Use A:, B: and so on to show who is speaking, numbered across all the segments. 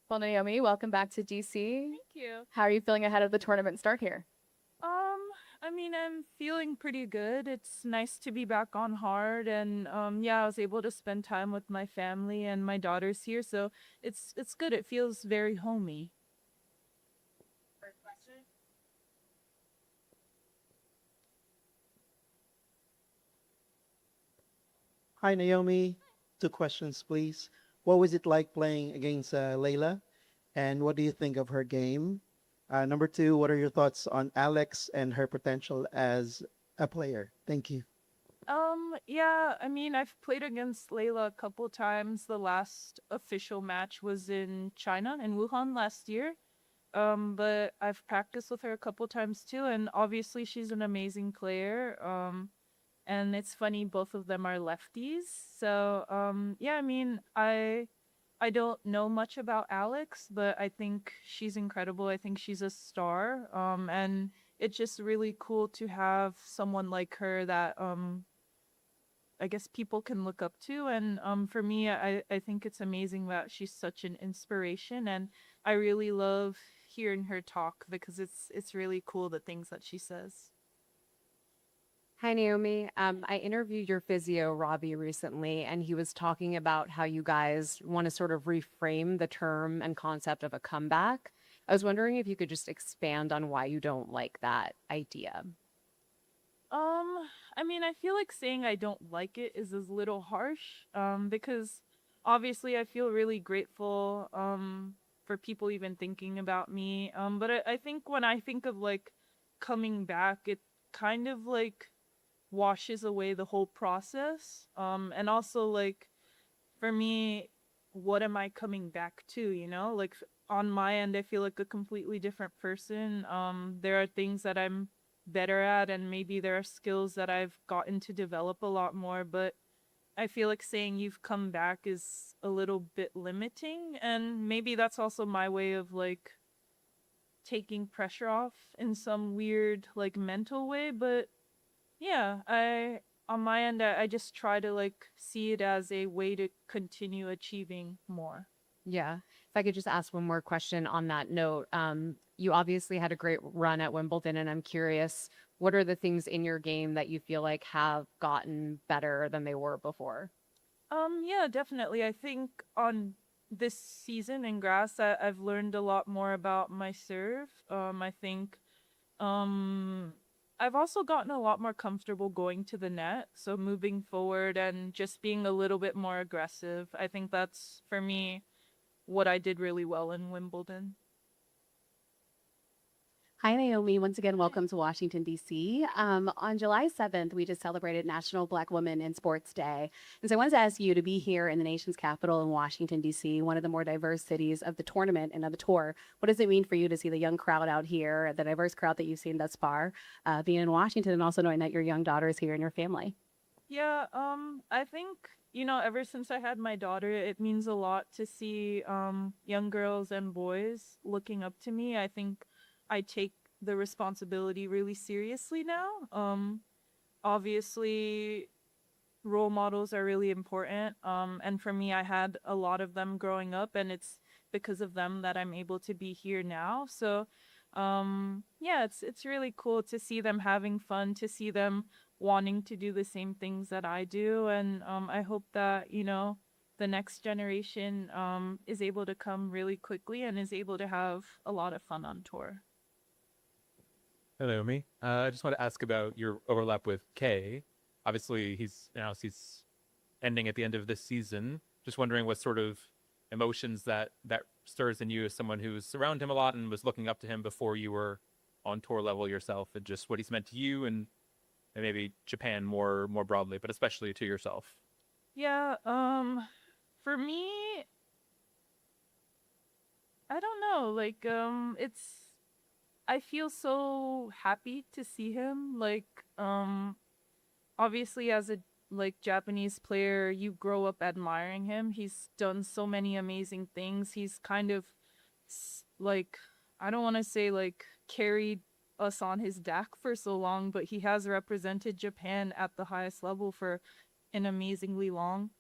A: Well, Naomi, welcome back to DC.
B: Thank you.
A: How are you feeling ahead of the tournament start here?
B: I'm feeling pretty good. It's nice to be back on hard, and yeah, I was able to spend time with my family and my daughter's here, so it's good. It feels very homey.
A: First question.
C: Hi, Naomi. Two questions, please. What was it like playing against Layla? And what do you think of her game? Number two, what are your thoughts on Alex and her potential as a player? Thank you.
B: Yeah, I mean, I've played against Layla a couple times. The last official match was in China, in Wuhan last year. But I've practiced with her a couple times too, and obviously she's an amazing player. And it's funny, both of them are lefties. So, yeah, I mean, I don't know much about Alex, but I think she's incredible. I think she's a star. And it's just really cool to have someone like her that I guess people can look up to. And for me, I think it's amazing that she's such an inspiration, and I really love hearing her talk because it's really cool the things that she says.
D: Hi, Naomi. I interviewed your physio, Robbie, recently, and he was talking about how you guys want to sort of reframe the term and concept of a comeback. I was wondering if you could just expand on why you don't like that idea.
B: I mean, I feel like saying I don't like it is a little harsh, because obviously I feel really grateful, for people even thinking about me. But I think when I think of like coming back, it kind of like washes away the whole process. And also like for me, what am I coming back to, you know? Like on my end, I feel like a completely different person. There are things that I'm better at, and maybe there are skills that I've gotten to develop a lot more, but I feel like saying you've come back is a little bit limiting, and maybe that's also my way of like taking pressure off in some weird like mental way. But yeah, I on my end, I just try to like see it as a way to continue achieving more.
D: Yeah. If I could just ask one more question on that note. You obviously had a great run at Wimbledon, and I'm curious, what are the things in your game that you feel like have gotten better than they were before?
B: Yeah, definitely. I think on this season in grass, I've learned a lot more about my serve. I think um I've also gotten a lot more comfortable going to the net, so moving forward and just being a little bit more aggressive. I think that's for me what I did really well in Wimbledon.
E: Hi, Naomi. Once again, welcome to Washington, D.C. On July 7th, we just celebrated National Black Women in Sports Day. And so I wanted to ask you to be here in the nation's capital in Washington, D.C., one of the more diverse cities of the tournament and of the tour. What does it mean for you to see the young crowd out here, the diverse crowd that you've seen thus far, being in Washington, and also knowing that your young daughter is here and your family?
B: Yeah, I think, ever since I had my daughter, it means a lot to see young girls and boys looking up to me. I think I take the responsibility really seriously now. Obviously, role models are really important. And for me, I had a lot of them growing up, and it's because of them that I'm able to be here now. So, yeah, it's really cool to see them having fun, to see them wanting to do the same things that I do, and I hope that the next generation is able to come really quickly and is able to have a lot of fun on tour.
F: Hello, me. I just want to ask about your overlap with Kay. Obviously, he's ending at the end of this season. Just wondering what sort of emotions that stirs in you as someone who's around him a lot and was looking up to him before you were on tour level yourself, and just what he's meant to you and maybe Japan more broadly, but especially to yourself.
B: Yeah, for me, I don't know, like I feel so happy to see him. Like, obviously as a like Japanese player, you grow up admiring him. He's done so many amazing things. He's kind of like, I don't want to say like carried us on his back for so long, but he has represented Japan at the highest level for an amazingly long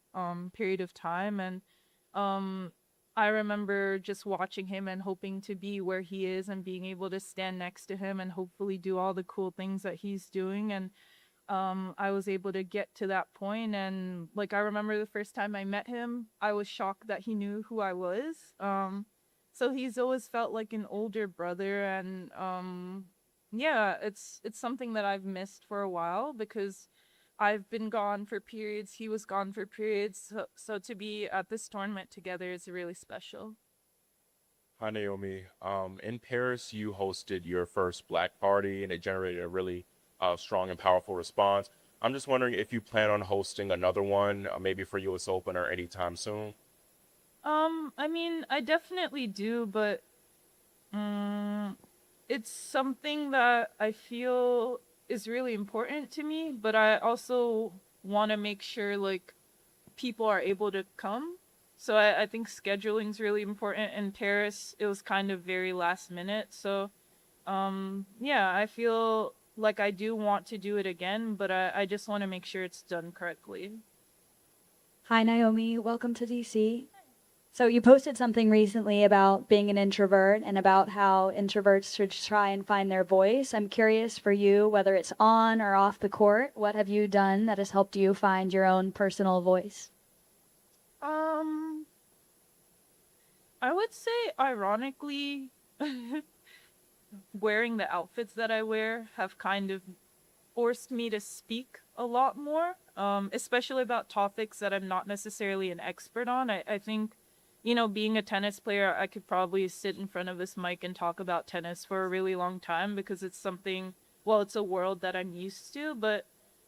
B: period of time. And um I remember just watching him and hoping to be where he is and being able to stand next to him and hopefully do all the cool things that he's doing. And I was able to get to that point. And like, I remember the first time I met him, I was shocked that he knew who I was. So he's always felt like an older brother. And yeah, it's something that I've missed for a while because I've been gone for periods, he was gone for periods. So to be at this tournament together is really special.
G: Hi, Naomi. In Paris, you hosted your first Black party, and it generated a really strong and powerful response. I'm just wondering if you plan on hosting another one, maybe for US Open or anytime soon.
B: I mean, I definitely do, but it's something that I feel is really important to me, but I also want to make sure like people are able to come. So I think scheduling is really important. In Paris, it was kind of very last minute. So yeah, I feel like I do want to do it again, but I just want to make sure it's done correctly.
H: Hi, Naomi. Welcome to DC. So you posted something recently about being an introvert and about how introverts should try and find their voice. I'm curious for you, whether it's on or off the court, what have you done that has helped you find your own personal voice?
B: I would say ironically, wearing the outfits that I wear have kind of forced me to speak a lot more, especially about topics that I'm not necessarily an expert on. I think, you know, being a tennis player, I could probably sit in front of this mic and talk about tennis for a really long time because it's something, well, it's a world that I'm used to, but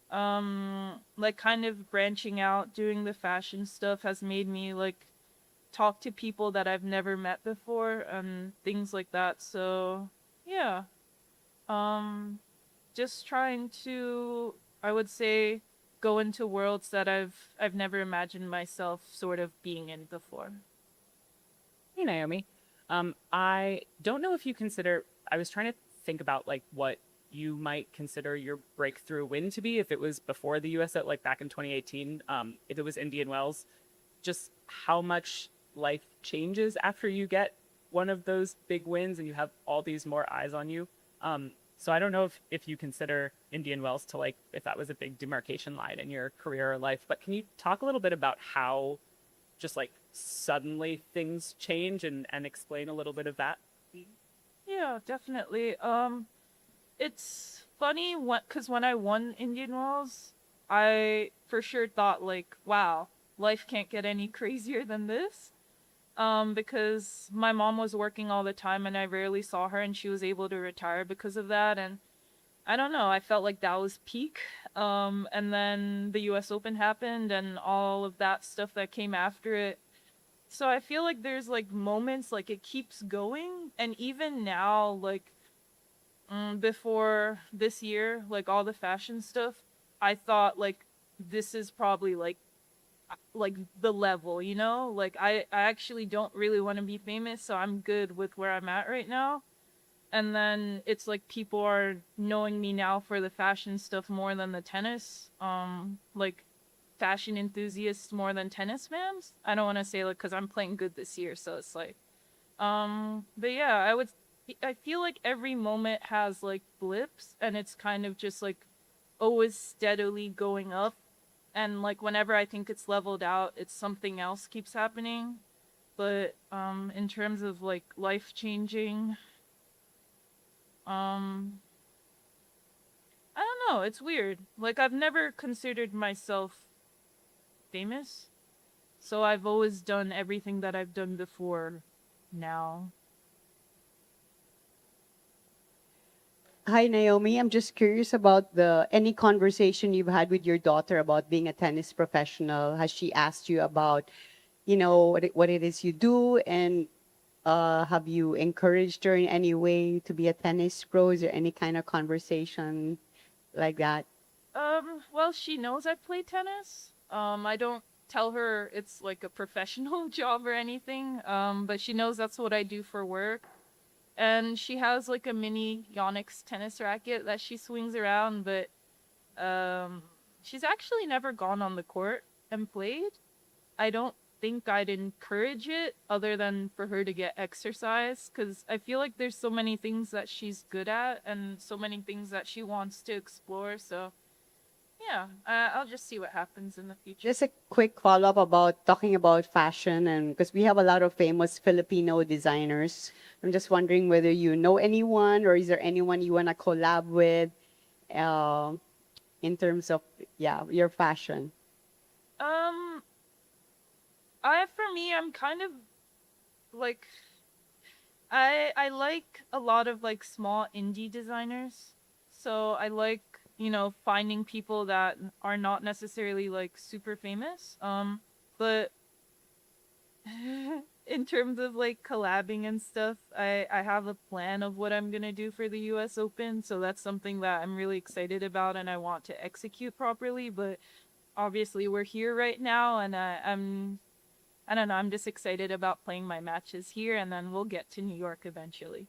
B: like kind of branching out, doing the fashion stuff has made me like talk to people that I've never met before and things like that. So yeah, just trying to, I would say, go into worlds that I've never imagined myself sort of being in before.
I: Hey, Naomi. I don't know if you consider, I was trying to think about like what you might consider your breakthrough win to be if it was before the US, like back in 2018, if it was Indian Wells, just how much life changes after you get one of those big wins and you have all these more eyes on you. So I don't know if you consider Indian Wells to like, if that was a big demarcation line in your career or life, but can you talk a little bit about how just like suddenly things change and explain a little bit of that?
B: Yeah, definitely. It's funny because when I won Indian Wells, I for sure thought like, wow, life can't get any crazier than this. Because my mom was working all the time and I rarely saw her and she was able to retire because of that. And I don't know, I felt like that was peak. And then the US Open happened and all of that stuff that came after it. So I feel like there's like moments like it keeps going. And even now, like before this year, like all the fashion stuff, I thought like this is probably like the level, you know? Like I actually don't really want to be famous, so I'm good with where I'm at right now. And then it's like people are knowing me now for the fashion stuff more than the tennis. Like fashion enthusiasts more than tennis fans. I don't want to say like because I'm playing good this year, so it's like but yeah, I feel like every moment has like blips and it's kind of just like always steadily going up. And like whenever I think it's leveled out, it's something else keeps happening. But in terms of like life changing, I don't know, it's weird. Like I've never considered myself famous. So I've always done everything that I've done before now.
J: Hi, Naomi. I'm just curious about any conversation you've had with your daughter about being a tennis professional. Has she asked you about, what it is you do, and have you encouraged her in any way to be a tennis pro? Is there any kind of conversation like that?
B: Well, she knows I play tennis. I don't tell her it's like a professional job or anything. But she knows that's what I do for work. And she has like a mini Yonex tennis racket that she swings around, but she's actually never gone on the court and played. I don't think I'd encourage it other than for her to get exercise, because I feel like there's so many things that she's good at and so many things that she wants to explore. So yeah, I'll just see what happens in the future.
J: Just a quick follow-up about talking about fashion, and because we have a lot of famous Filipino designers. I'm just wondering whether you know anyone, or is there anyone you want to collab with in terms of, yeah, your fashion?
B: For me, I'm kind of like, I like a lot of like small indie designers. So I like, you know, finding people that are not necessarily like super famous. But in terms of like collabing and stuff, I have a plan of what I'm gonna do for the US Open. So that's something that I'm really excited about and I want to execute properly. But obviously we're here right now, and I don't know, I'm just excited about playing my matches here, and then we'll get to New York eventually.